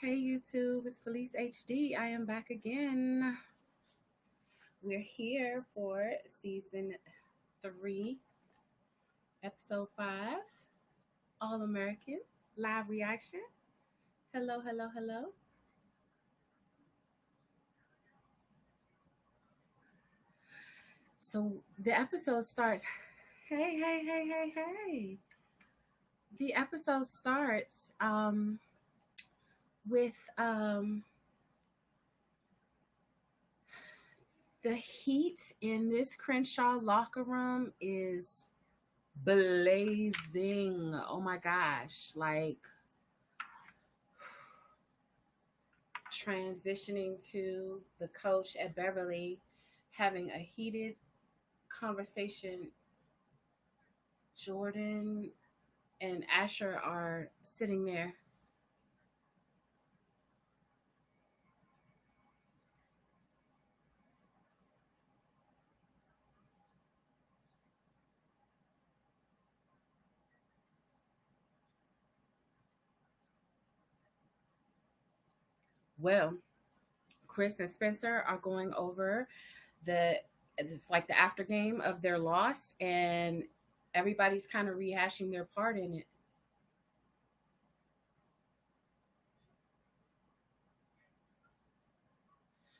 Hey YouTube, it's Felice HD. I am back again. We're here for season 3, episode 5, All American live reaction. Hello, hello, hello. So the episode starts. Hey, hey, hey, hey, hey. The episode starts with the heat in this Crenshaw locker room is blazing. Oh my gosh. Like transitioning to the coach at Beverly having a heated conversation. Jordan and Asher are sitting there. Well, Chris and Spencer are going over the it's like the after game of their loss, and everybody's kind of rehashing their part in it.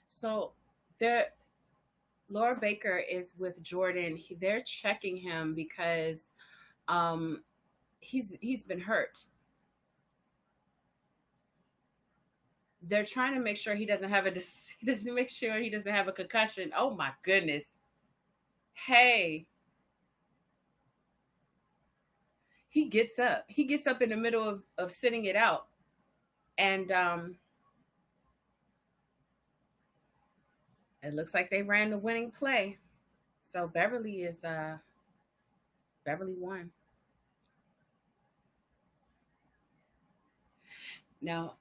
So they're Laura Baker is with Jordan. They're checking him because um he's been hurt. They're trying to make sure he doesn't have a he doesn't make sure he doesn't have a concussion. Oh my goodness. Hey, he gets up. He gets up in the middle of sitting it out. And it looks like they ran the winning play. So Beverly won. Now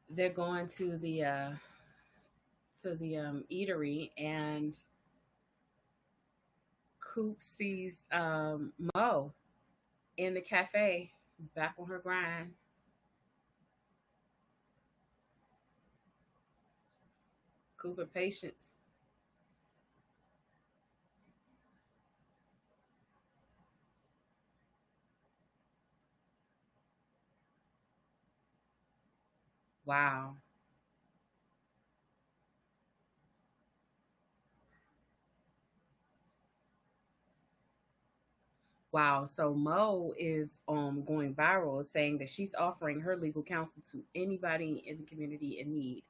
they're going to the eatery, and Coop sees Mo in the cafe back on her grind. Cooper patience. Wow. Wow. So Mo is going viral saying that she's offering her legal counsel to anybody in the community in need.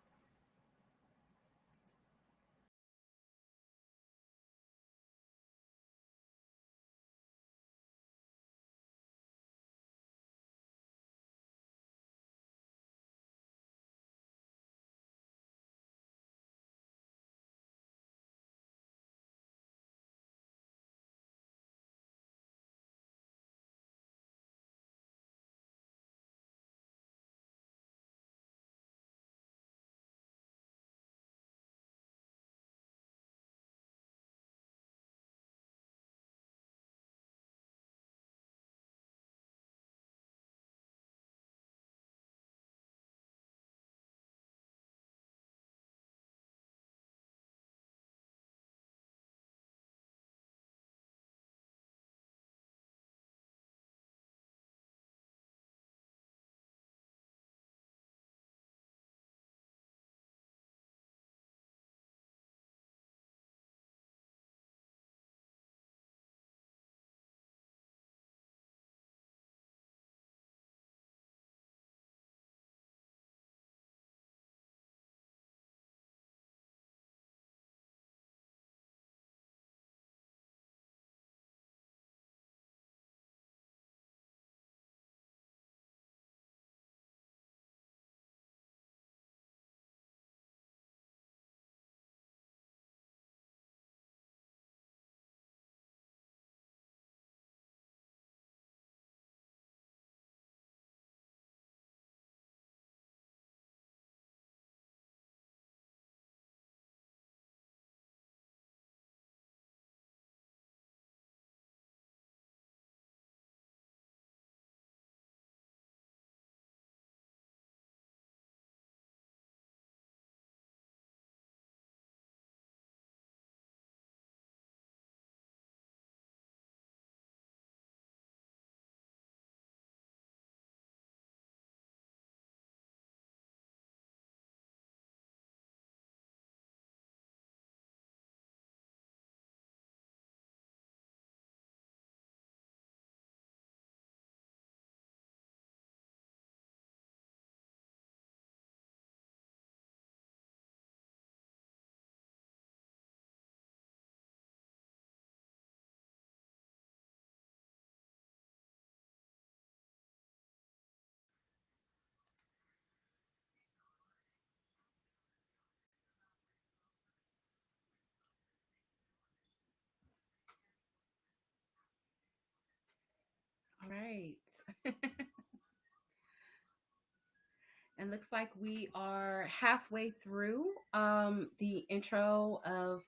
And looks like we are halfway through the intro of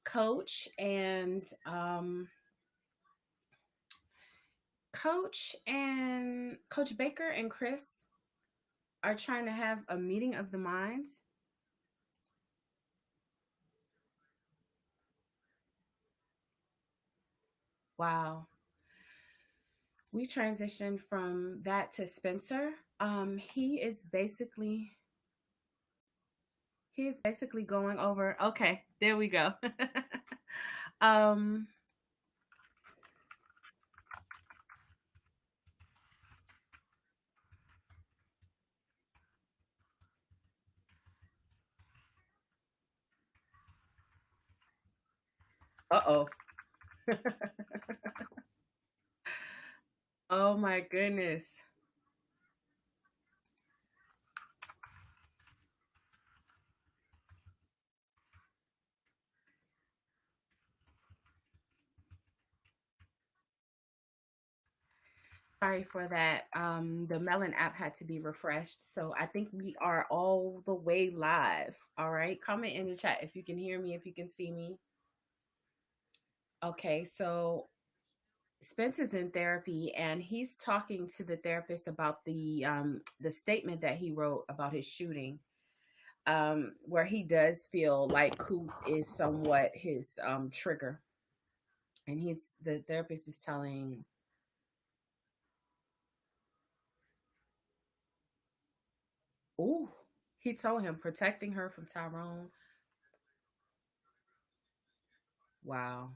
Coach and Coach Baker and Chris are trying to have a meeting of the minds. Wow. We transitioned from that to Spencer. He is basically going over. Okay, there we go. um, uh-oh. Oh my goodness. Sorry for that. The Melon app had to be refreshed. So I think we are all the way live. All right. Comment in the chat if you can hear me, if you can see me. Okay, so Spencer's in therapy and he's talking to the therapist about the statement that he wrote about his shooting. Where he does feel like Coop is somewhat his trigger. And he's the therapist is telling, oh, he told him protecting her from Tyrone. Wow.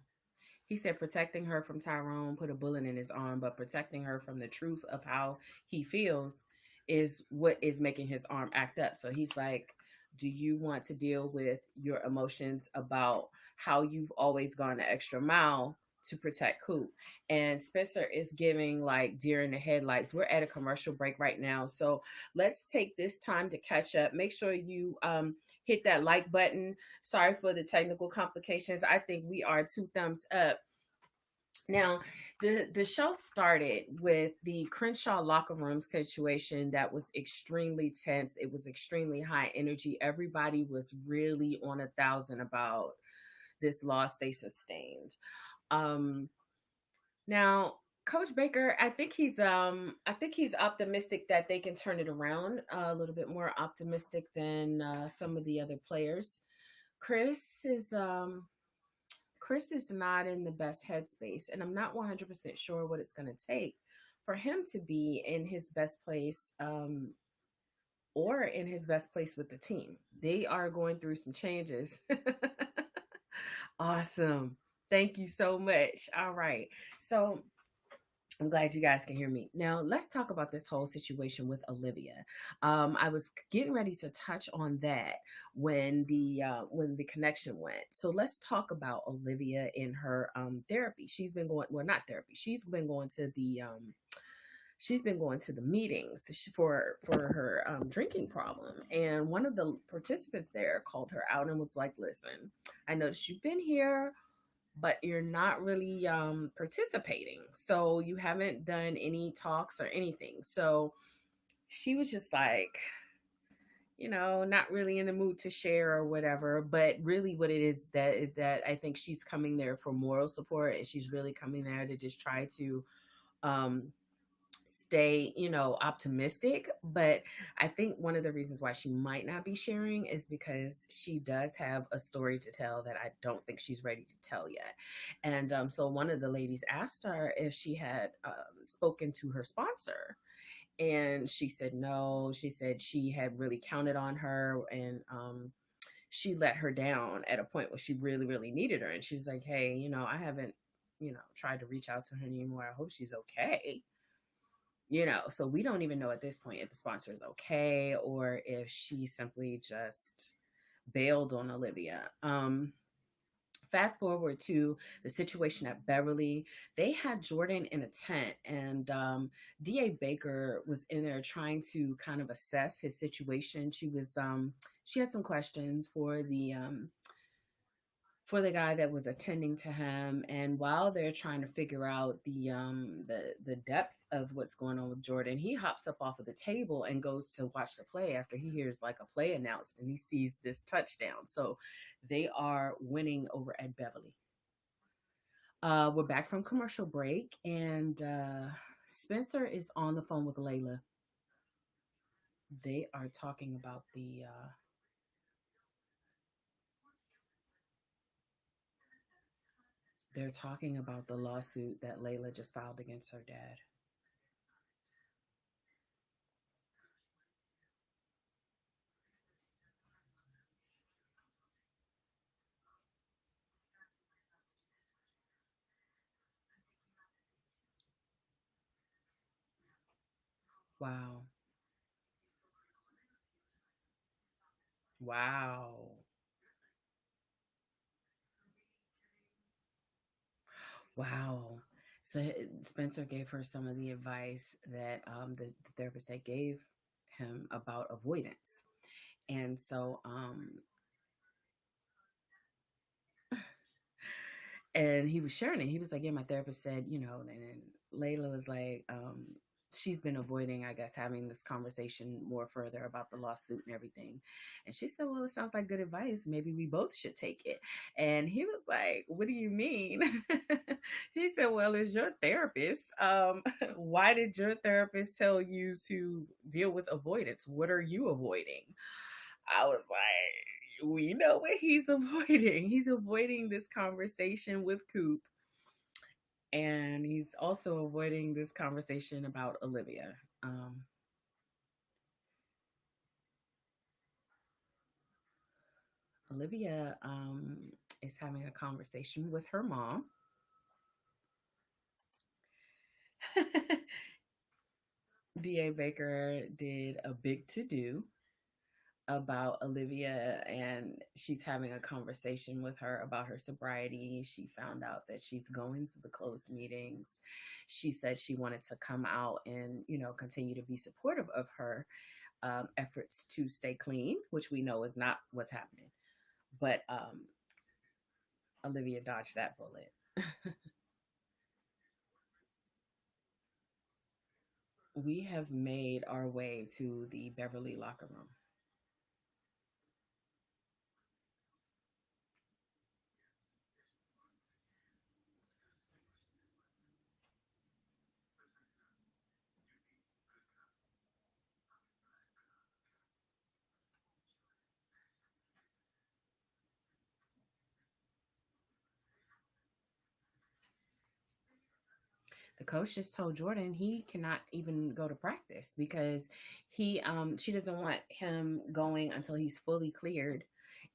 He said protecting her from Tyrone put a bullet in his arm, but protecting her from the truth of how he feels is what is making his arm act up. So he's like, do you want to deal with your emotions about how you've always gone the extra mile to protect Coop? And Spencer is giving like deer in the headlights. We're at a commercial break right now. So let's take this time to catch up. Make sure you hit that like button. Sorry for the technical complications. I think we are two thumbs up. Now, the show started with the Crenshaw locker room situation that was extremely tense. It was extremely high energy. Everybody was really on 1,000 about this loss they sustained. Um, Now, Coach Baker, I think he's optimistic that they can turn it around, a little bit more optimistic than some of the other players. Chris is Chris is not in the best headspace, and I'm not 100% sure what it's going to take for him to be in his best place, or in his best place with the team. They are going through some changes. Awesome. Thank you so much. All right. So I'm glad you guys can hear me. Now, let's talk about this whole situation with Olivia. I was getting ready to touch on that when the connection went. So let's talk about Olivia in her therapy. She's been going, well, not therapy. She's been going to the meetings for her drinking problem. And one of the participants there called her out and was like, "Listen, I noticed you've been here, but you're not really participating. So you haven't done any talks or anything." So she was just like, not really in the mood to share or whatever. But really, what it is that I think she's coming there for moral support, and she's really coming there to just try to um, stay, optimistic. But I think one of the reasons why she might not be sharing is because she does have a story to tell that I don't think she's ready to tell yet. And so one of the ladies asked her if she had spoken to her sponsor. And she said no. She said she had really counted on her, and she let her down at a point where she really, really needed her. And she's like, "Hey, I haven't, tried to reach out to her anymore. I hope she's okay." So we don't even know at this point if the sponsor is okay or if she simply just bailed on Olivia. Fast forward to the situation at Beverly. They had Jordan in a tent, and DA Baker was in there trying to kind of assess his situation. She had some questions for the guy that was attending to him. And while they're trying to figure out the depth of what's going on with Jordan, he hops up off of the table and goes to watch the play after he hears like a play announced and he sees this touchdown. So they are winning over at Beverly. We're back from commercial break, and Spencer is on the phone with Layla. They are talking about they're talking about the lawsuit that Layla just filed against her dad. Wow. Wow. Wow. So Spencer gave her some of the advice that the therapist that gave him about avoidance. And so and he was sharing it. He was like, "Yeah, my therapist said, you know," and then Layla was like, she's been avoiding, I guess, having this conversation more further about the lawsuit and everything. And she said, "Well, it sounds like good advice. Maybe we both should take it." And he was like, "What do you mean?" He said, "Well, as your therapist, why did your therapist tell you to deal with avoidance? What are you avoiding?" I was like, we know what he's avoiding. He's avoiding this conversation with Coop. And he's also avoiding this conversation about Olivia. Olivia is having a conversation with her mom. DA Baker did a big to do about Olivia, and she's having a conversation with her about her sobriety. She found out that she's going to the closed meetings. She said she wanted to come out and, you know, continue to be supportive of her efforts to stay clean, which we know is not what's happening. But Olivia dodged that bullet. We have made our way to the Beverly locker room. The coach just told Jordan he cannot even go to practice because she doesn't want him going until he's fully cleared.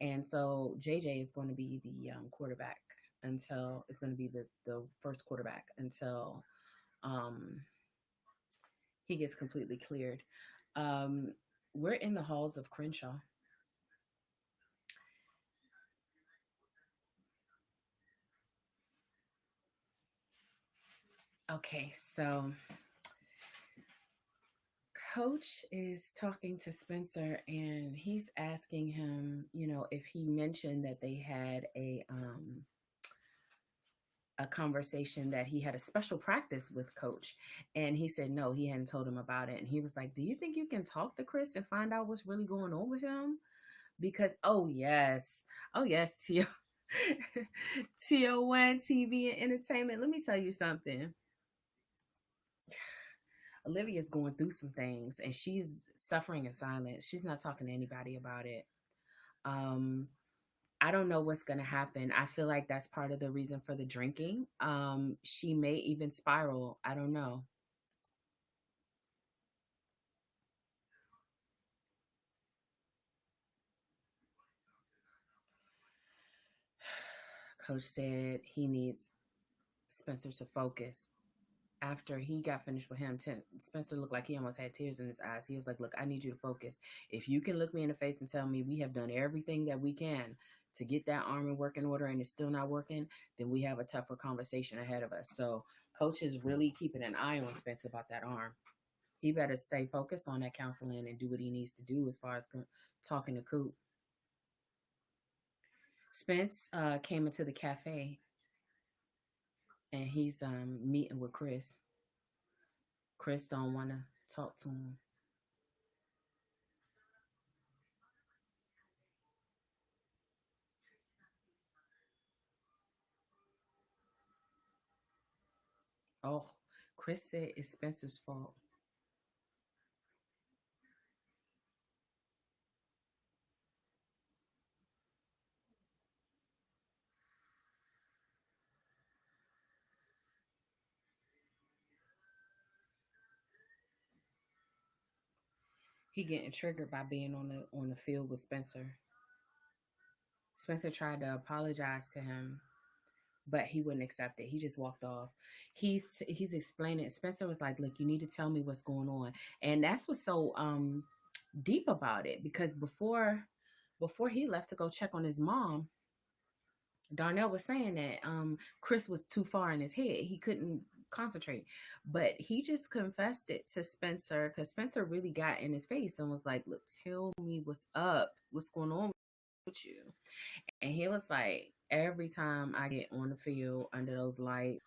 And so JJ is going to be the quarterback until it's going to be the first quarterback until um he gets completely cleared. Um we're in the halls of Crenshaw. Okay, so Coach is talking to Spencer and he's asking him, you know, if he mentioned that they had a conversation that he had a special practice with Coach. And he said no, he hadn't told him about it. And he was like, "Do you think you can talk to Chris and find out what's really going on with him?" Because oh yes, TO1 TV and entertainment. Let me tell you something. Olivia's going through some things and she's suffering in silence. She's not talking to anybody about it. Um, I don't know what's going to happen. I feel like that's part of the reason for the drinking. She may even spiral. I don't know. Coach said he needs Spencer to focus. After he got finished with him, Spencer looked like he almost had tears in his eyes. He was like, "Look, I need you to focus. If you can look me in the face and tell me we have done everything that we can to get that arm in working order and it's still not working, then we have a tougher conversation ahead of us." So, Coach is really keeping an eye on Spencer about that arm. He better stay focused on that counseling and do what he needs to do as far as talking to Coop. Spence came into the cafe and he's meeting with Chris. Chris don't want to talk to him. Oh, Chris said it's Spencer's fault. He getting triggered by being on the field with Spencer. Spencer tried to apologize to him, but he wouldn't accept it. He just walked off. He's explaining. Spencer was like, "Look, you need to tell me what's going on," and that's what's so deep about it because before he left to go check on his mom, Darnell was saying that Chris was too far in his head. He couldn't concentrate. But he just confessed it to Spencer because Spencer really got in his face and was like, "Look, tell me what's up. What's going on with you?" And he was like, "Every time I get on the field under those lights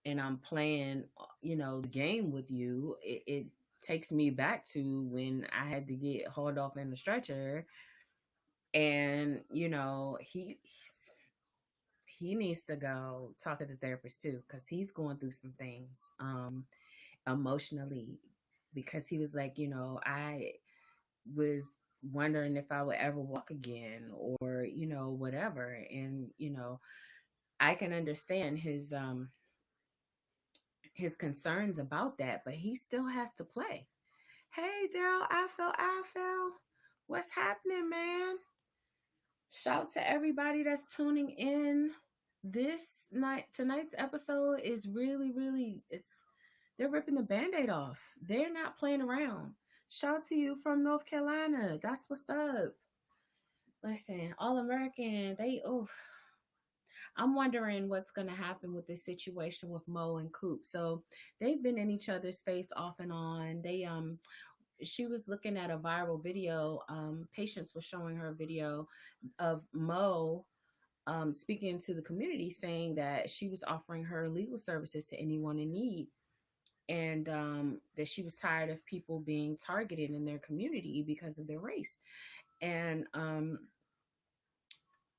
and I'm playing, the game with you, it takes me back to when I had to get hauled off in the stretcher. And, he needs to go talk to the therapist too because he's going through some things emotionally because he was like, I was wondering if I would ever walk again or whatever. And I can understand his concerns about that, but he still has to play. Hey, Daryl, I feel what's happening, man? Shout to everybody that's tuning in. Tonight's episode is really, really, they're ripping the band-aid off. They're not playing around. Shout to you from North Carolina. That's what's up. Listen, All American, I'm wondering what's gonna happen with this situation with Mo and Coop. So they've been in each other's face off and on. She was looking at a viral video. Patience was showing her a video of Mo speaking to the community, saying that she was offering her legal services to anyone in need, and that she was tired of people being targeted in their community because of their race. And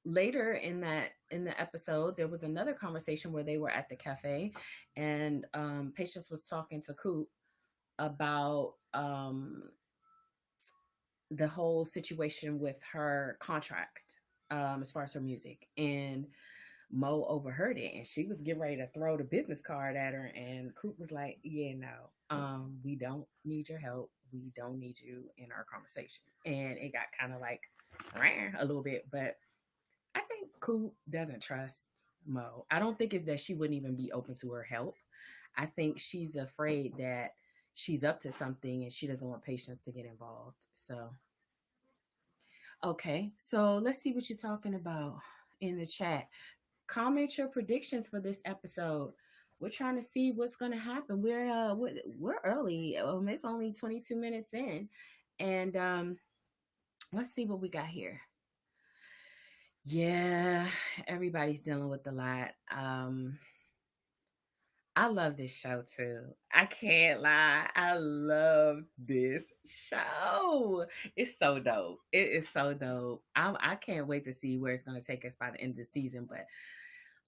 later in the episode, there was another conversation where they were at the cafe, and Patience was talking to Coop about the whole situation with her contract as far as her music. And Mo overheard it and she was getting ready to throw the business card at her. And Coop was like, "Yeah, no, we don't need your help. We don't need you in our conversation." And it got kind of like a little bit. But I think Coop doesn't trust Mo. I don't think it's that she wouldn't even be open to her help. I think she's afraid that she's up to something and she doesn't want Patience to get involved. So, okay. So let's see what you're talking about in the chat. Comment your predictions for this episode. We're trying to see what's going to happen. We're early. It's only 22 minutes in. And let's see what we got here. Yeah, everybody's dealing with a lot. I love this show too. I can't lie. I love this show. It's so dope. It is so dope. I can't wait to see where it's going to take us by the end of the season. But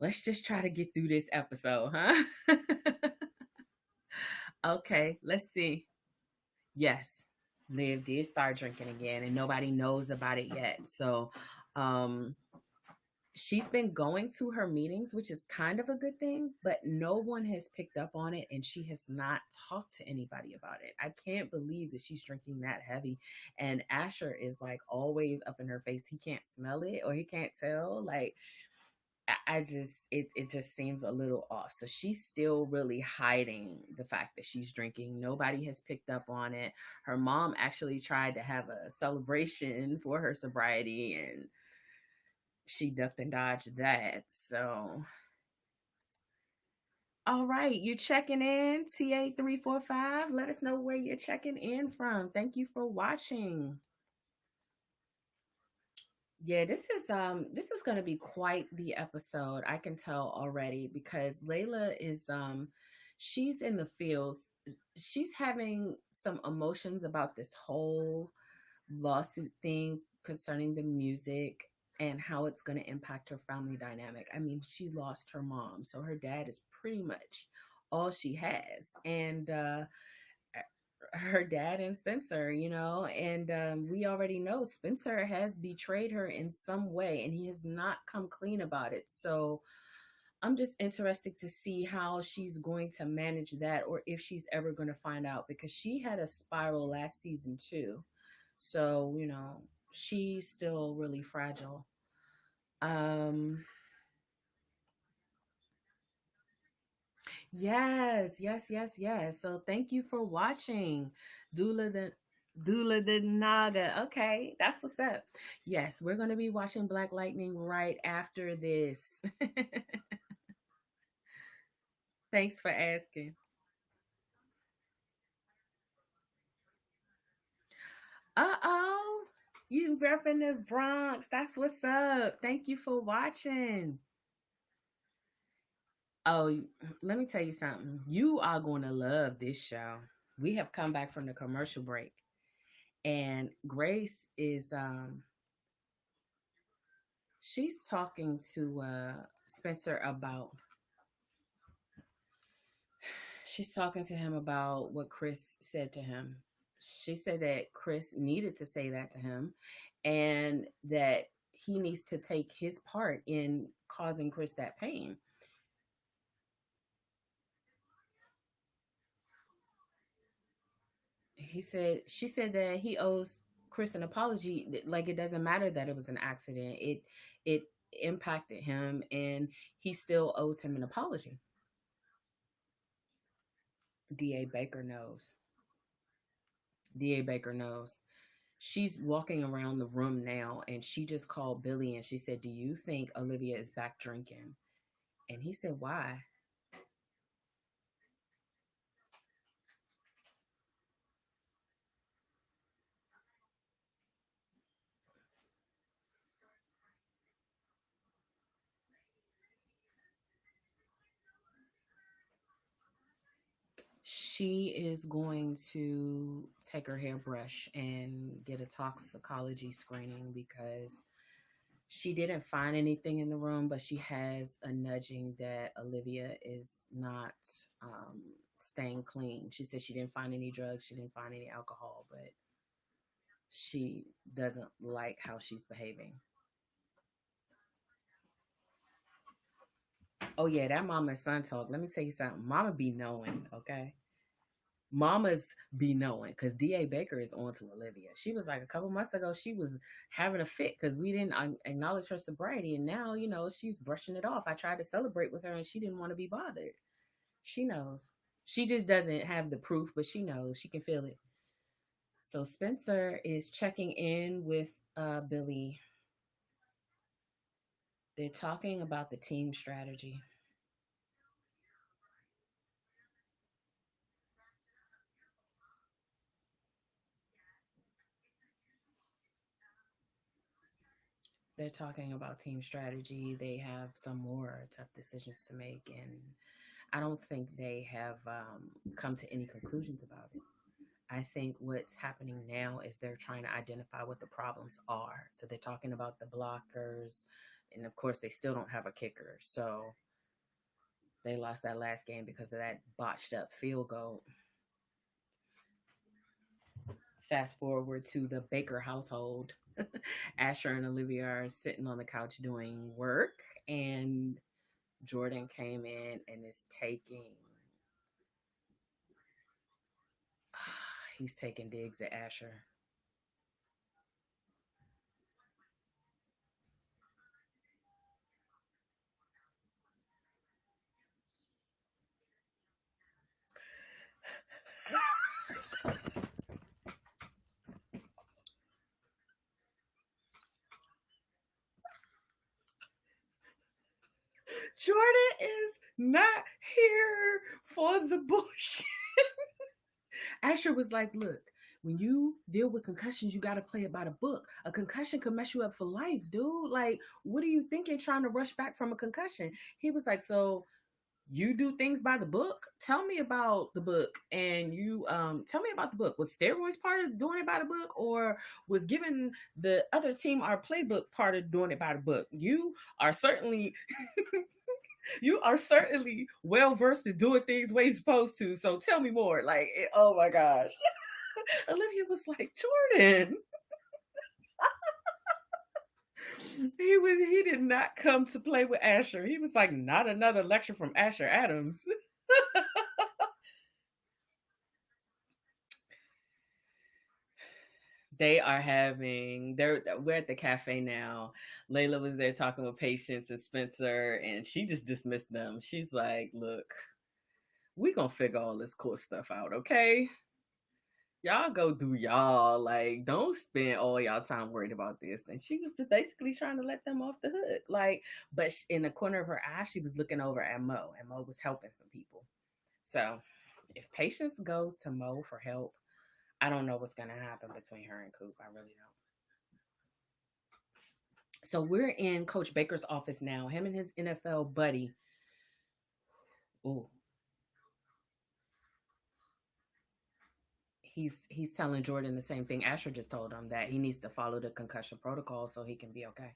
let's just try to get through this episode, huh? Okay, let's see. Yes, Liv did start drinking again, and nobody knows about it yet. So, um, she's been going to her meetings, which is kind of a good thing, but no one has picked up on it and she has not talked to anybody about it. I can't believe that she's drinking that heavy. And Asher is like always up in her face. He can't smell it or he can't tell. Like, it just seems a little off. So she's still really hiding the fact that she's drinking. Nobody has picked up on it. Her mom actually tried to have a celebration for her sobriety and she ducked and dodged that. So, all right, you're checking in, TA345. Let us know where you're checking in from. Thank you for watching. Yeah, this is going to be quite the episode. I can tell already because Layla is she's in the fields. She's having some emotions about this whole lawsuit thing concerning the music and how it's going to impact her family dynamic. I mean, she lost her mom, so her dad is pretty much all she has. And her dad and Spencer, and we already know Spencer has betrayed her in some way and he has not come clean about it. So I'm just interested to see how she's going to manage that or if she's ever going to find out because she had a spiral last season too. So, she's still really fragile. Um Yes, yes, yes, yes. So thank you for watching. Dula the Dula the Naga. Okay, that's what's up. Yes, we're gonna be watching Black Lightning right after this. Thanks for asking. Uh-oh. You repping the Bronx. That's what's up. Thank you for watching. Oh, let me tell you something. You are going to love this show. We have come back from the commercial break, and Grace is she's talking to Spencer about she's talking to him about what Chris said to him. She said that Chris needed to say that to him and that he needs to take his part in causing Chris that pain. She said that he owes Chris an apology, like it doesn't matter that it was an accident. It impacted him and he still owes him an apology. DA Baker knows. DA Baker knows. She's walking around the room now and she just called Billy and she said, "Do you think Olivia is back drinking?" And he said, "Why?" She is going to take her hairbrush and get a toxicology screening because she didn't find anything in the room, but she has a nudging that Olivia is not staying clean. She said she didn't find any drugs, she didn't find any alcohol, but she doesn't like how she's behaving. Oh yeah, that mama and son talk. Let me tell you something. Mama be knowing, okay? Mamas be knowing because Da Baker is on to Olivia. She was like a couple months ago, she was having a fit because we didn't acknowledge her sobriety, and now she's brushing it off. I tried to celebrate with her, and she didn't want to be bothered. She knows. She just doesn't have the proof, but she knows. She can feel it. So Spencer is checking in with Billy. They're talking about the team strategy. They're talking about team strategy. They have some more tough decisions to make, and I don't think they have come to any conclusions about it. I think what's happening now is they're trying to identify what the problems are. So they're talking about the blockers, and of course, they still don't have a kicker. So they lost that last game because of that botched up field goal. Fast forward to the Baker household. Asher and Olivia are sitting on the couch doing work, and Jordan came in and is taking he's taking digs at Asher. Jordan is not here for the bullshit. Asher was like, look, when you deal with concussions, you got to play it by the book. A concussion could mess you up for life, dude. Like, what are you thinking trying to rush back from a concussion? He was like, so you do things by the book. Tell me about the book. And you tell me about the book. Was steroids part of doing it by the book, or was giving the other team our playbook part of doing it by the book? Are certainly you are certainly well versed in doing things the way you're supposed to. So tell me more. Like, oh my gosh. Olivia was like, Jordan. He did not come to play with Asher. He was like, not another lecture from Asher Adams. We're at the cafe now. Layla was there talking with Patience and Spencer, and she just dismissed them. She's like, look, we gonna figure all this cool stuff out, okay? Y'all go do y'all. Like, don't spend all y'all time worried about this. And she was basically trying to let them off the hook. Like, but in the corner of her eye, she was looking over at Mo, and Mo was helping some people. So if Patience goes to Mo for help, I don't know what's gonna happen between her and Coop. I really don't. So we're in Coach Baker's office now. Him and his NFL buddy. Ooh, he's telling Jordan the same thing Asher just told him, that he needs to follow the concussion protocol so he can be okay.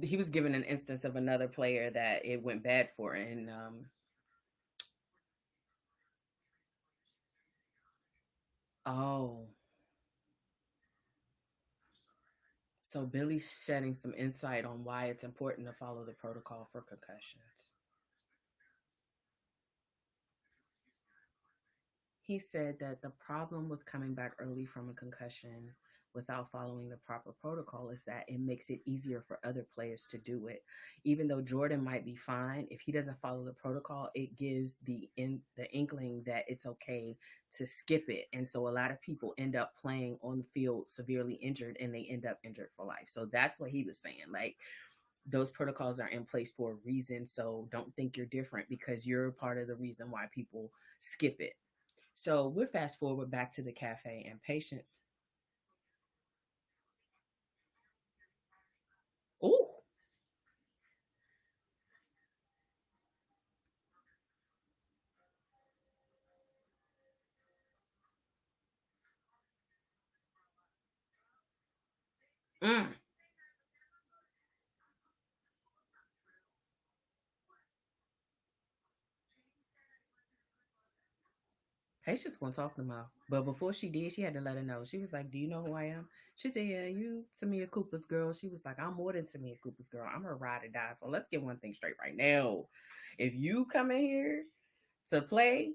He was given an instance of another player that it went bad for, and oh, so Billy's shedding some insight on why it's important to follow the protocol for concussions. He said that the problem with coming back early from a concussion without following the proper protocol is that it makes it easier for other players to do it. Even though Jordan might be fine, if he doesn't follow the protocol, it gives the inkling that it's okay to skip it. And so a lot of people end up playing on the field severely injured, and they end up injured for life. So that's what he was saying. Like, those protocols are in place for a reason. So don't think you're different because you're part of the reason why people skip it. So we're fast forward back to the cafe, and Patience. Oh, mm. Patience gonna talk to Mo, but before she did, she had to let her know. She was like, "Do you know who I am?" She said, "Yeah, you Tamia Cooper's girl." She was like, "I'm more than Tamia Cooper's girl. I'm her ride or die." So let's get one thing straight right now. If you come in here to play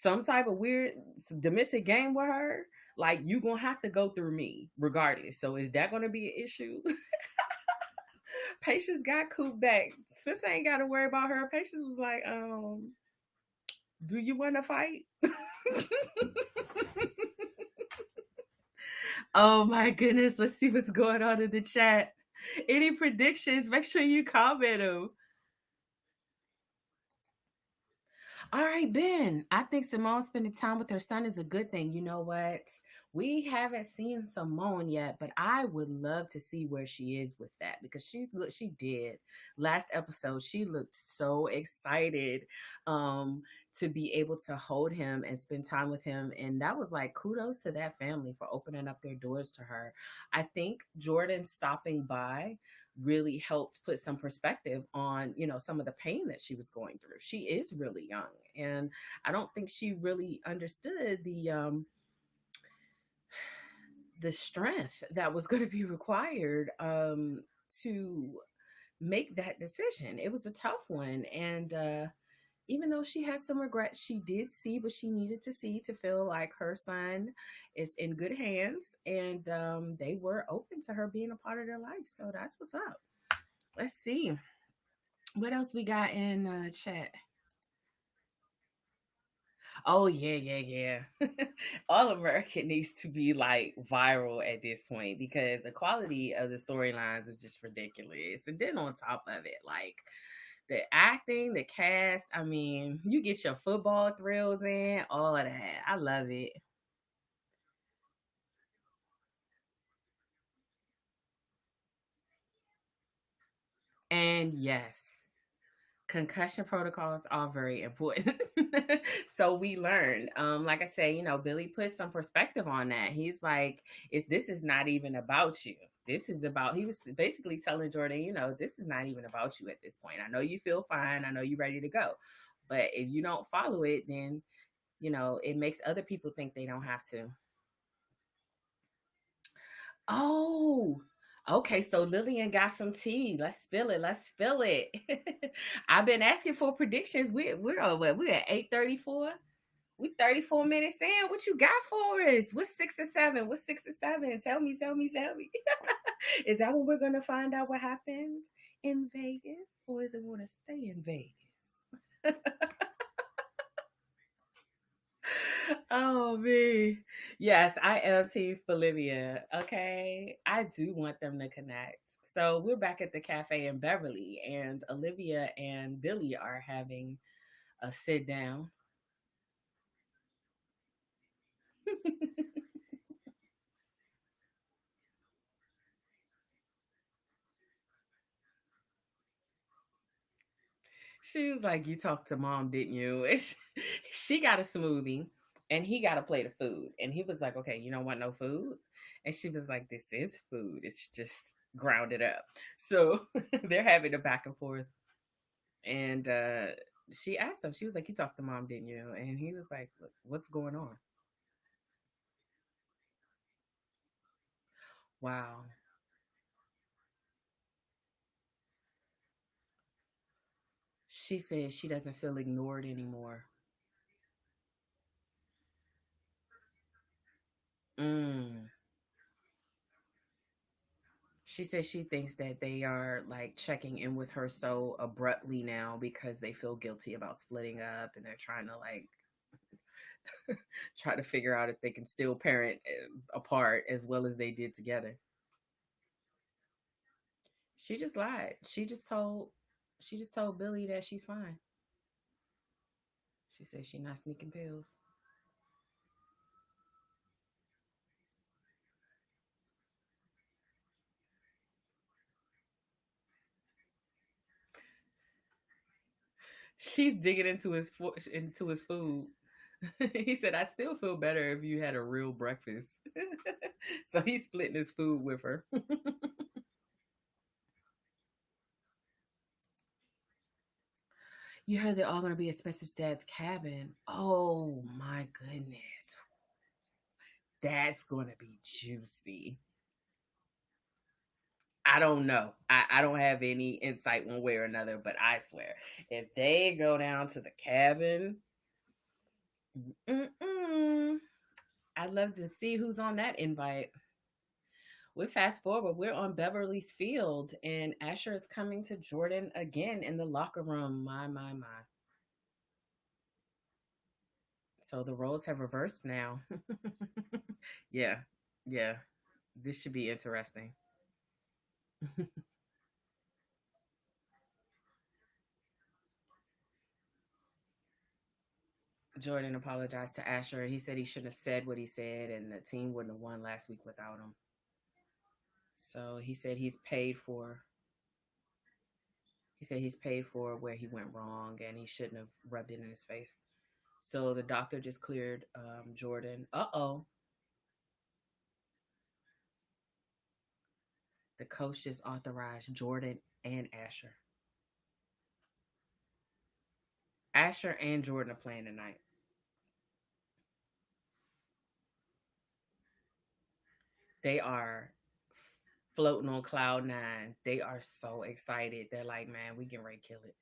some type of weird demented game with her, like, you gonna have to go through me regardless. So is that gonna be an issue? Patience got Coop back. Spencer ain't got to worry about her. Patience was like, do you want to fight? Oh my goodness. Let's see what's going on in the chat. Any predictions? Make sure you comment them. All right, Ben. I think Simone spending time with her son is a good thing. You know what? We haven't seen Simone yet, but I would love to see where she is with that, because she did last episode. She looked so excited to be able to hold him and spend time with him, and that was like, kudos to that family for opening up their doors to her. I think Jordan stopping by really helped put some perspective on, some of the pain that she was going through. She is really young, and I don't think she really understood the strength that was going to be required to make that decision. It was a tough one, and even though she had some regrets, she did see what she needed to see to feel like her son is in good hands, and they were open to her being a part of their life. So that's what's up. Let's see what else we got in chat. Oh yeah, yeah, yeah. All American needs to be like viral at this point, because the quality of the storylines is just ridiculous. And then on top of it, like, The acting, the cast. I mean, you get your football thrills in, all of that. I love it. And yes, concussion protocols are very important. So we learned. Like I say, Billy put some perspective on that. He's like, this is not even about you. This is about, he was basically telling Jordan, this is not even about you at this point. I know you feel fine. I know you're ready to go. But if you don't follow it, then, it makes other people think they don't have to. Oh, okay. So Lillian got some tea. Let's spill it. Let's spill it. I've been asking for predictions. We're on what? We're at 8:34. We 34 minutes in. What you got for us? What's 6 or 7? What's 6 or 7? Tell me, tell me, tell me. Is that when we're gonna find out what happened in Vegas, or is it gonna stay in Vegas? Oh man. Yes, I am Team Bolivia. Okay. I do want them to connect. So we're back at the cafe in Beverly, and Olivia and Billy are having a sit down. She was like, "You talked to mom, didn't you?" And she got a smoothie and he got a plate of food. And he was like, "Okay, you don't want no food?" And she was like, "This is food. It's just grounded up." So they're having a back and forth. And she asked him, she was like, "You talked to mom, didn't you?" And he was like, "What's going on?" Wow. She said she doesn't feel ignored anymore. Mm. She says she thinks that they are like checking in with her so abruptly now because they feel guilty about splitting up and they're trying to like try to figure out if they can still parent apart as well as they did together. She just lied. She just told Billy that she's fine. She said she's not sneaking pills. She's digging into his food. He said, "I still feel better if you had a real breakfast." So he's splitting his food with her. You heard they're all going to be at Spencer's dad's cabin. Oh my goodness. That's going to be juicy. I don't know. I don't have any insight one way or another, but I swear, if they go down to the cabin, mm-mm, I'd love to see who's on that invite. We fast forward, we're on Beverly's field, and Asher is coming to Jordan again in the locker room. My. So the roles have reversed now. Yeah, yeah. This should be interesting. Jordan apologized to Asher. He said he shouldn't have said what he said, and the team wouldn't have won last week without him. So he said he's paid for. He said he's paid for where he went wrong, and he shouldn't have rubbed it in his face. So the doctor just cleared Jordan. Uh-oh. The coach just authorized Jordan and Asher. Asher and Jordan are playing tonight. They are floating on cloud nine. They are so excited. They're like, "Man, we can ready to kill it."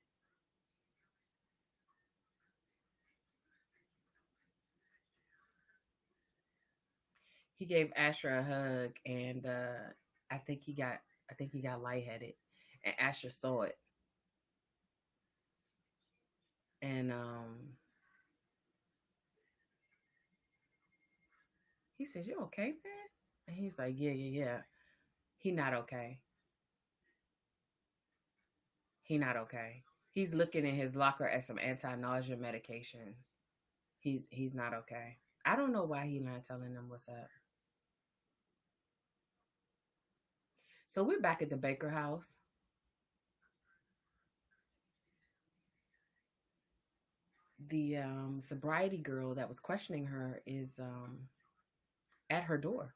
He gave Asher a hug, and I think he got I think he got lightheaded, and Asher saw it, and he says, "You okay, man?" And he's like, "Yeah, yeah, yeah." He not okay. He not okay. He's looking in his locker at some anti-nausea medication. He's not okay. I don't know why he's not telling them what's up. So we're back at the Baker house. The sobriety girl that was questioning her is at her door.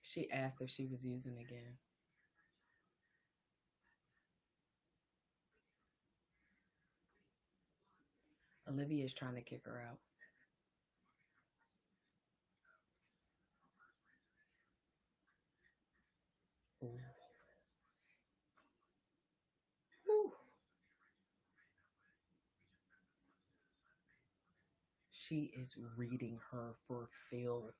She asked if she was using again. Olivia is trying to kick her out. Ooh. Ooh. She is reading her for filth.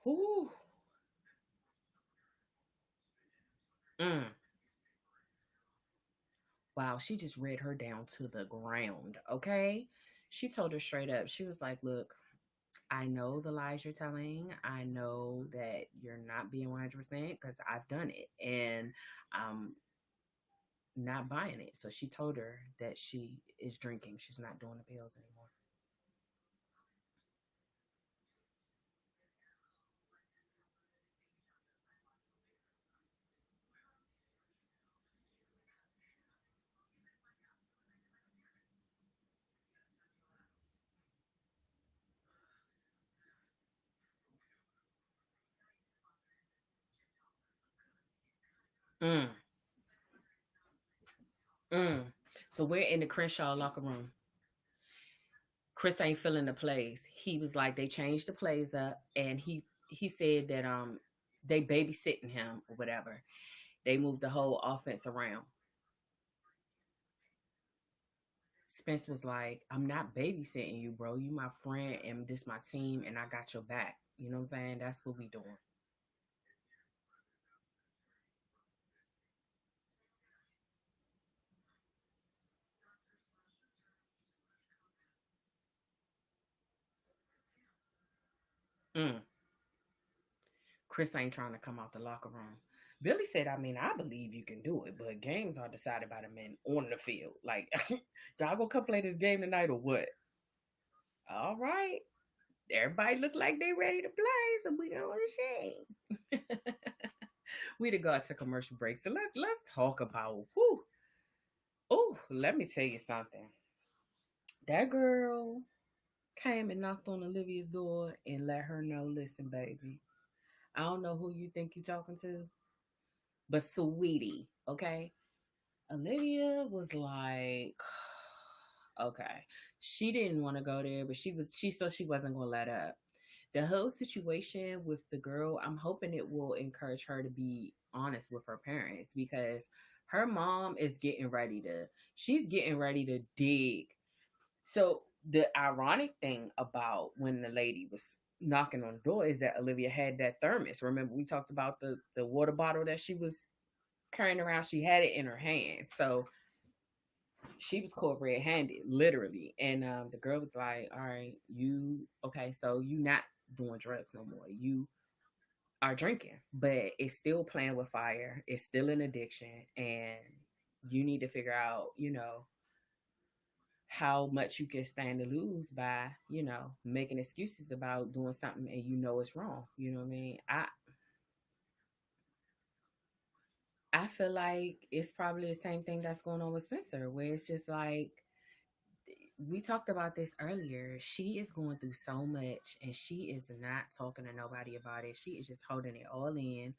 Ooh. Mm. Wow, she just read her down to the ground, okay? She told her straight up. She was like, look, I know the lies you're telling. I know that you're not being 100% because I've done it and I'm not buying it. So she told her that she is drinking. She's not doing the pills anymore. Mm, mm. So we're in the Crenshaw locker room. Chris ain't feeling the plays. He was like, they changed the plays up, and he said that they babysitting him or whatever. They moved the whole offense around. Spence was like, I'm not babysitting you, bro. You my friend and this my team and I got your back. You know what I'm saying? That's what we doing. Mm. Chris ain't trying to come out the locker room. Billy said, I mean, I believe you can do it, but games are decided by the men on the field. Like, y'all gonna come play this game tonight or what? All right. Everybody look like they ready to play, so we on the shame. We to go to commercial break. So let's talk about whoo. Oh, let me tell you something. That girl came and knocked on Olivia's door and let her know, listen, baby, I don't know who you think you're talking to, but sweetie, okay? Olivia was like, okay. She didn't want to go there, but she so she wasn't gonna let up. The whole situation with the girl, I'm hoping it will encourage her to be honest with her parents because her mom is she's getting ready to dig. So the ironic thing about when the lady was knocking on the door is that Olivia had that thermos. Remember, we talked about the water bottle that she was carrying around. She had it in her hand, so she was caught red-handed, literally. And the girl was like, "All right, you okay? So you not doing drugs no more. You are drinking, but it's still playing with fire. It's still an addiction, and you need to figure out, how much you can stand to lose by, making excuses about doing something and you know it's wrong. You know what I mean? I feel like it's probably the same thing that's going on with Spencer, where it's just like we talked about this earlier. She is going through so much and she is not talking to nobody about it. She is just holding it all in.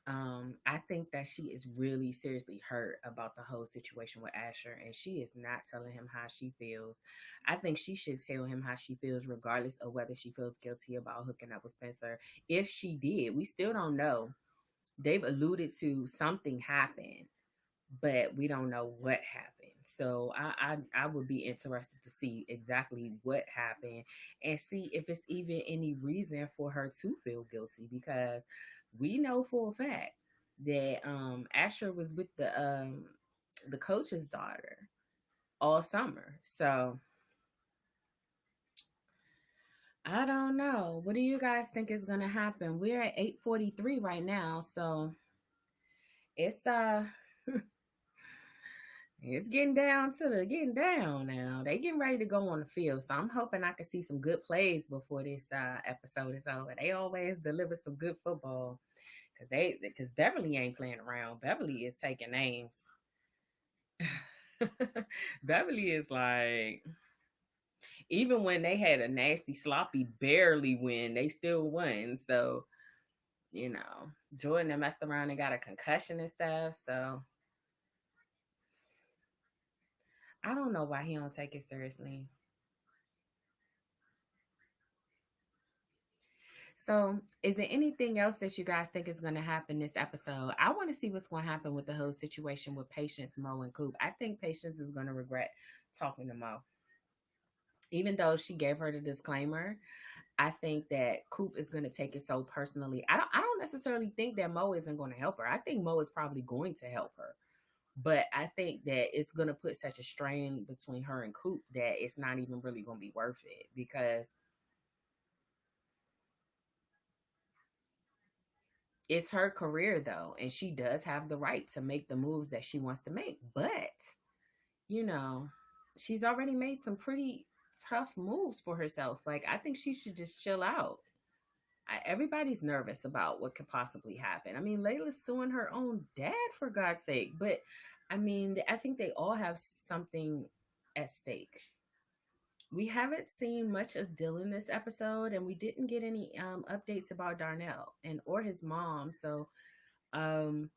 I think that she is really seriously hurt about the whole situation with Asher, and she is not telling him how she feels. I think she should tell him how she feels, regardless of whether she feels guilty about hooking up with Spencer. If she did, we still don't know. They've alluded to something happened, but we don't know what happened. So I would be interested to see exactly what happened and see if it's even any reason for her to feel guilty, because we know for a fact that Asher was with the coach's daughter all summer. So I don't know. What do you guys think is gonna happen? We're at 8:43 right now, so it's it's getting down now. They getting ready to go on the field, so I'm hoping I can see some good plays before this episode is over. They always deliver some good football because Beverly ain't playing around. Beverly is taking names. Beverly is like, even when they had a nasty sloppy barely win, they still won. So Jordan messed around and got a concussion and stuff. So I don't know why he don't take it seriously. So, is there anything else that you guys think is going to happen this episode? I want to see what's going to happen with the whole situation with Patience, Mo, and Coop. I think Patience is going to regret talking to Mo. Even though she gave her the disclaimer, I think that Coop is going to take it so personally. I don't necessarily think that Mo isn't going to help her. I think Mo is probably going to help her. But I think that it's going to put such a strain between her and Coop that it's not even really going to be worth it, because it's her career though, and she does have the right to make the moves that she wants to make. But, you know, she's already made some pretty tough moves for herself. Like, I think she should just chill out. Everybody's nervous about what could possibly happen. I mean, Layla's suing her own dad, for God's sake. But I mean, I think they all have something at stake. We haven't seen much of Dylan this episode, and we didn't get any updates about Darnell and or his mom. So um,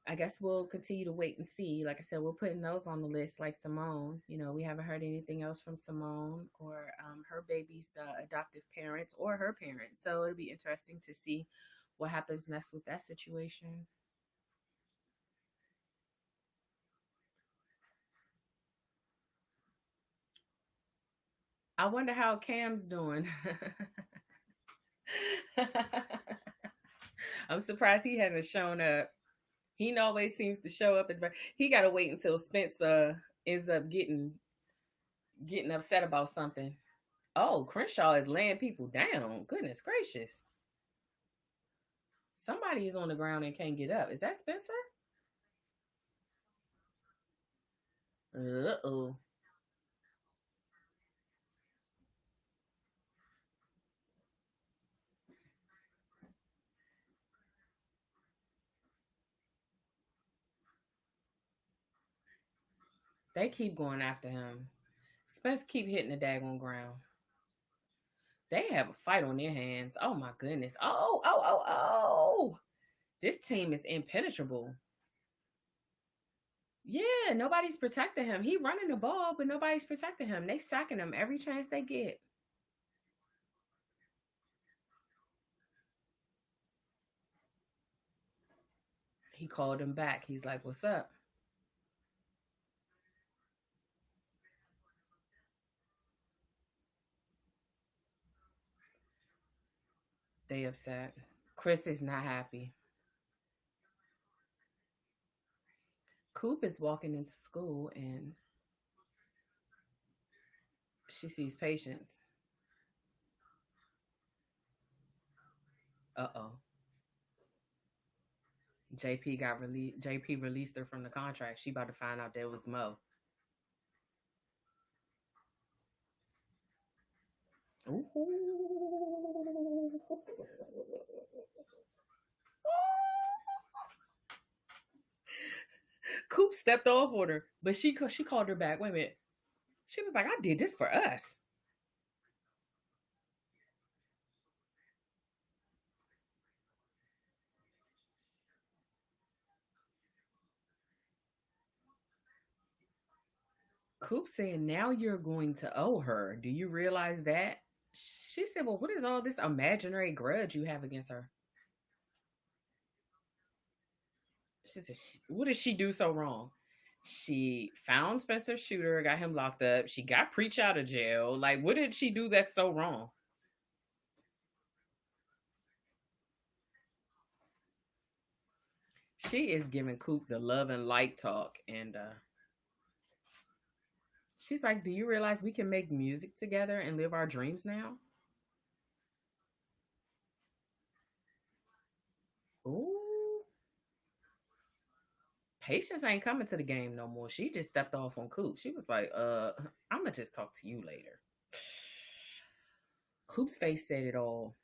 I guess we'll continue to wait and see. Like I said, we're putting those on the list, like Simone. We haven't heard anything else from Simone or her baby's adoptive parents or her parents. So it'll be interesting to see what happens next with that situation. I wonder how Cam's doing. I'm surprised he hasn't shown up. He always seems to show up he got to wait until Spence ends up getting upset about something. Oh, Crenshaw is laying people down. Goodness gracious. Somebody is on the ground and can't get up. Is that Spencer? Uh-oh. They keep going after him. Spence keep hitting the daggone ground. They have a fight on their hands. Oh my goodness. Oh, oh, oh, oh. This team is impenetrable. Yeah, nobody's protecting him. He running the ball, but nobody's protecting him. They sacking him every chance they get. He called him back. He's like, "What's up?" They upset. Chris is not happy. Coop is walking into school and she sees Patience. Uh-oh. JP released her from the contract. She about to find out there was Mo. Ooh. Coop stepped off on her, but she called her back. Wait a minute. She was like, "I did this for us." Coop saying, "Now you're going to owe her. Do you realize that?" She said, "Well, what is all this imaginary grudge you have against her?" She said, "What did she do so wrong?" She found Spencer Shooter, got him locked up. She got Preach out of jail. Like, what did she do that's so wrong? She is giving Coop the love and light talk. And she's like, do you realize we can make music together and live our dreams now? Ooh. Patience ain't coming to the game no more. She just stepped off on Coop. She was like, I'm gonna just talk to you later. Coop's face said it all.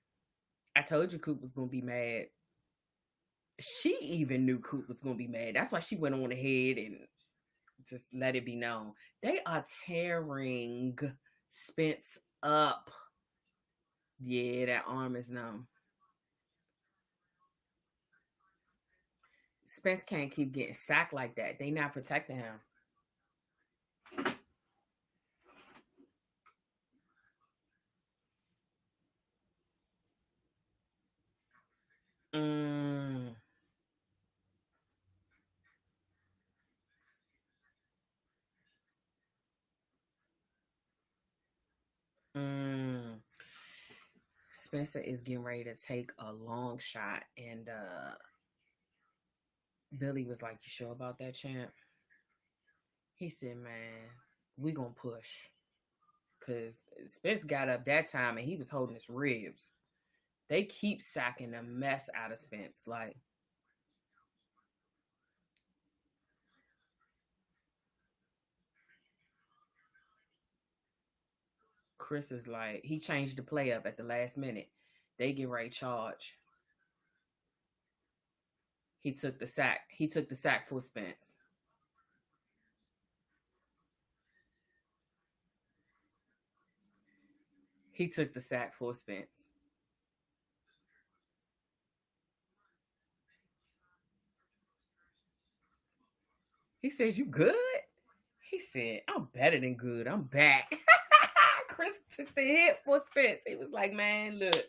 I told you Coop was gonna be mad. She even knew Coop was gonna be mad. That's why she went on ahead and just let it be known. They are tearing Spence up. Yeah, that arm is numb. Spence can't keep getting sacked like that. They not protecting him. Mm, mm. Spencer is getting ready to take a long shot, and Billy was like, "You sure about that, champ?" He said, "Man, we gonna push." Cause Spence got up that time and he was holding his ribs. They keep sacking the mess out of Spence. Like Chris is like he changed the play up at the last minute. They get ready to charge. He took the sack. He took the sack for Spence. He took the sack for Spence. He says, "You good?" He said, "I'm better than good. I'm back." Chris took the hit for Spence. He was like, "Man, look,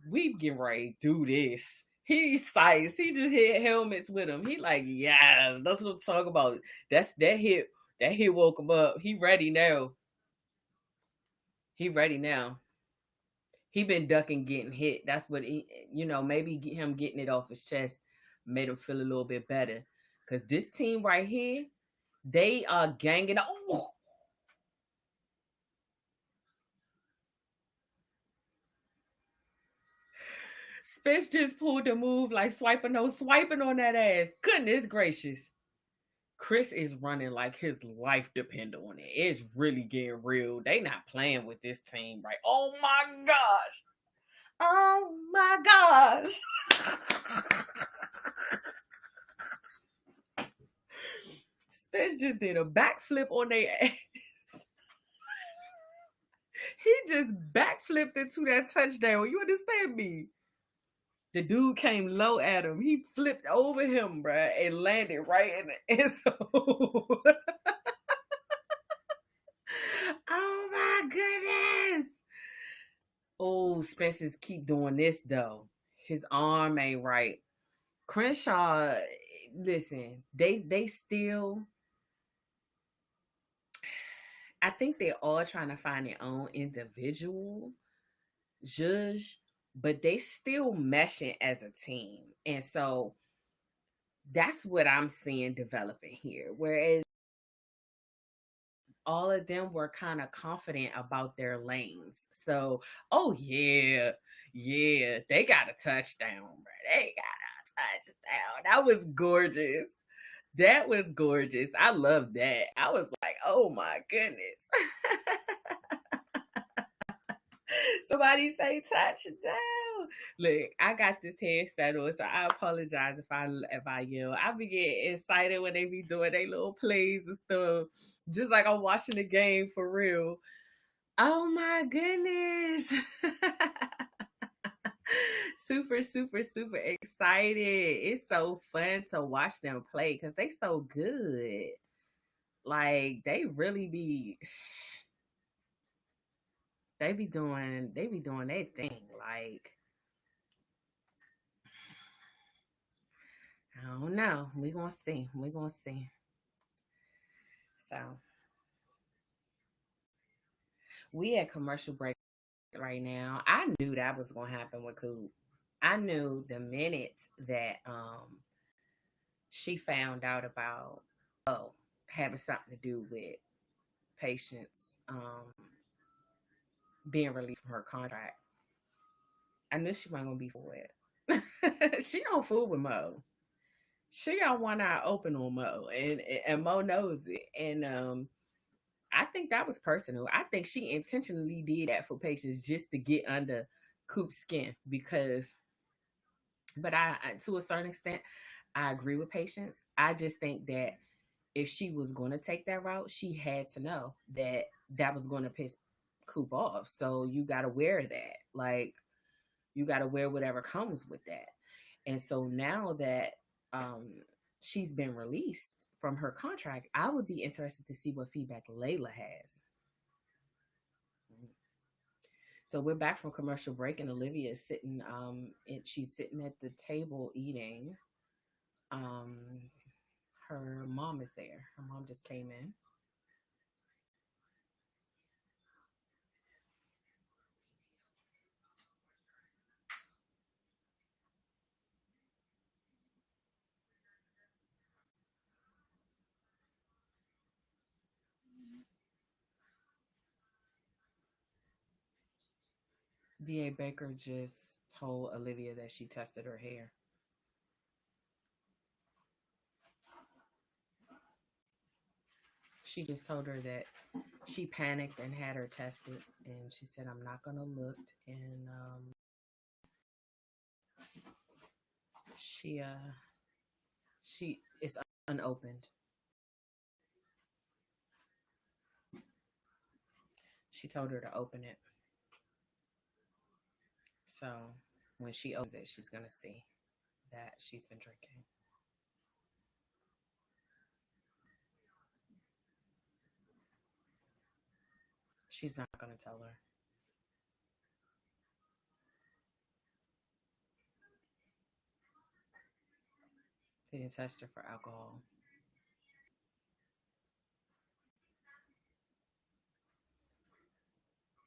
we get ready to do this." He sighs. He just hit helmets with him. He like, yes, that's what I'm talking about. That's that hit. That hit woke him up. He ready now. He ready now. He been ducking getting hit. That's what maybe him getting it off his chest made him feel a little bit better. Cause this team right here, they are ganging up. Oh, Spence just pulled the move like swiping on that ass. Goodness gracious. Chris is running like his life depend on it. It's really getting real. They not playing with this team, right? Oh my gosh. Oh my gosh. Spence just did a backflip on their ass. He just backflipped into that touchdown. You understand me? The dude came low at him. He flipped over him, bruh, and landed right in the end zone. Oh my goodness. Oh, Spencer's keep doing this though. His arm ain't right. Crenshaw, listen, they still I think they're all trying to find their own individual judge, but they still meshing as a team. And so that's what I'm seeing developing here. Whereas all of them were kind of confident about their lanes. So, oh yeah, they got a touchdown, bro. They got a touchdown. That was gorgeous. That was gorgeous. I love that. I was like, oh my goodness. Somebody say touchdown. Look, I got this headset on, so I apologize if I yell. I be getting excited when they be doing their little plays and stuff, just like I'm watching the game for real. Oh my goodness. Super, super, super excited. It's so fun to watch them play because they so good. Like they really be they be doing their thing. Like I don't know. We gonna see. We gonna see. So we at commercial break right now. I knew that was gonna happen with Coop. I knew the minute that she found out about having something to do with patients being released from her contract. I knew she wasn't gonna be for it. She don't fool with Mo. She got one eye open on Mo, and Mo knows it. And I think that was personal. I think she intentionally did that for patients just to get under Coop's skin because. But to a certain extent, I agree with patients. I just think that if she was going to take that route, she had to know that that was going to piss Coop off. So you got to wear that. Like, you got to wear whatever comes with that. And so now that um, she's been released from her contract, I would be interested to see what feedback Layla has. So we're back from commercial break, and Olivia is sitting. She's sitting at the table eating. Um, her mom is there. Her mom just came in. DA Baker just told Olivia that she tested her hair. She just told her that she panicked and had her tested, and she said, "I'm not gonna look." And she it's unopened. She told her to open it. So when she opens it, she's gonna see that she's been drinking. She's not gonna tell her. They didn't test her for alcohol.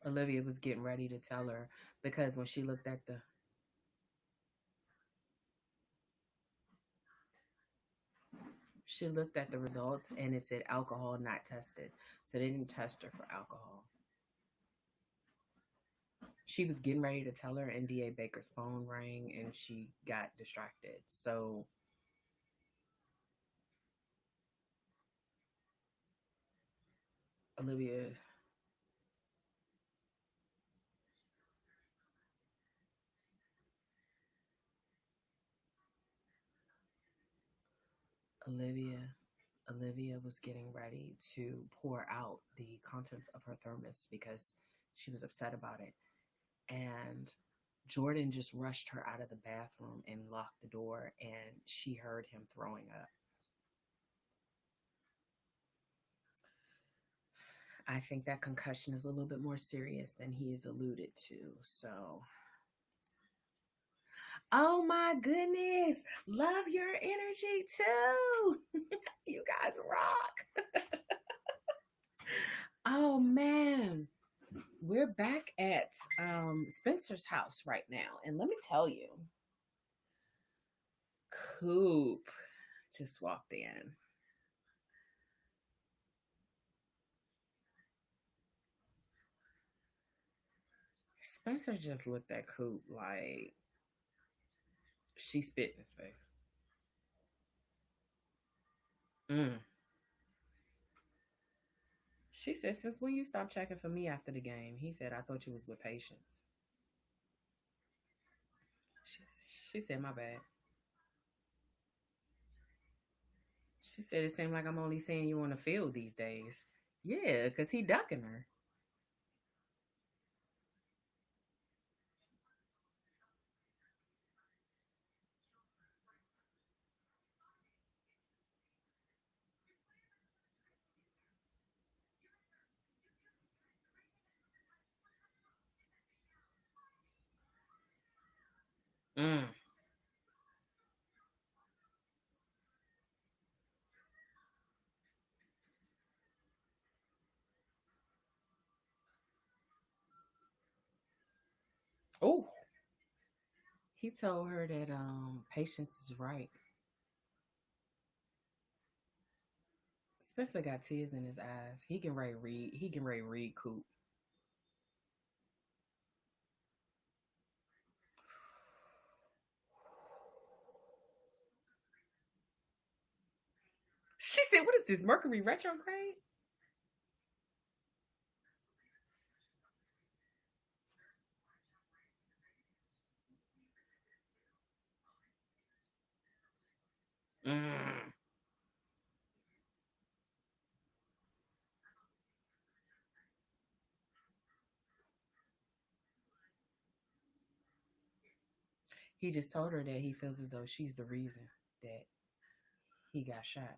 Olivia was getting ready to tell her because when she looked at the results and it said alcohol not tested. So they didn't test her for alcohol. She was getting ready to tell her, and DA Baker's phone rang and she got distracted. So Olivia Olivia Olivia was getting ready to pour out the contents of her thermos because she was upset about it. And Jordan just rushed her out of the bathroom and locked the door, and she heard him throwing up. I think that concussion is a little bit more serious than he has alluded to. So, oh my goodness, love your energy too. You guys rock. Oh man, we're back at Spencer's house right now, and let me tell you, Coop just walked in. Spencer just looked at Coop like she spit in his face. Mm. She said, "Since when you stopped checking for me after the game?" He said, "I thought you was with patients." She, she said, "My bad." She said, "It seemed like I'm only seeing you on the field these days." Yeah, because he ducking her. Mm. Oh, he told her that patience is right. Spencer got tears in his eyes. He can read. He can read Coop. She said, "What is this Mercury retrograde?" Mm. He just told her that he feels as though she's the reason that he got shot.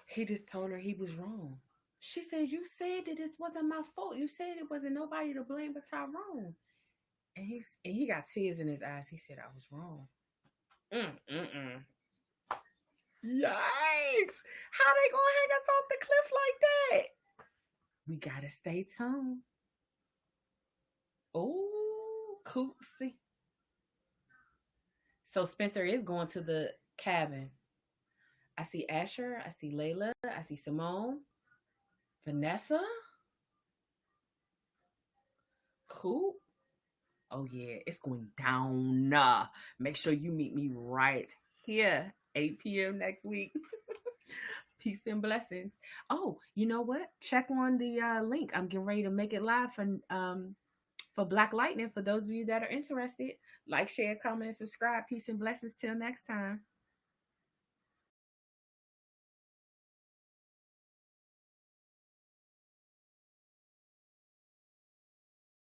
He just told her he was wrong. She said, "You said that this wasn't my fault. You said it wasn't nobody to blame but Tyrone." And he got tears in his eyes. He said, "I was wrong." Mm. Yikes! How they gonna hang us off the cliff like that? We gotta stay tuned. Oh, Coopsie. So Spencer is going to the cabin. I see Asher. I see Layla. I see Simone. Vanessa. Coop. Oh yeah, it's going down. Make sure you meet me right here, 8 p.m. next week. Peace and blessings. Oh, you know what? Check on the link. I'm getting ready to make it live for Black Lightning. For those of you that are interested, like, share, comment, and subscribe. Peace and blessings. Till next time.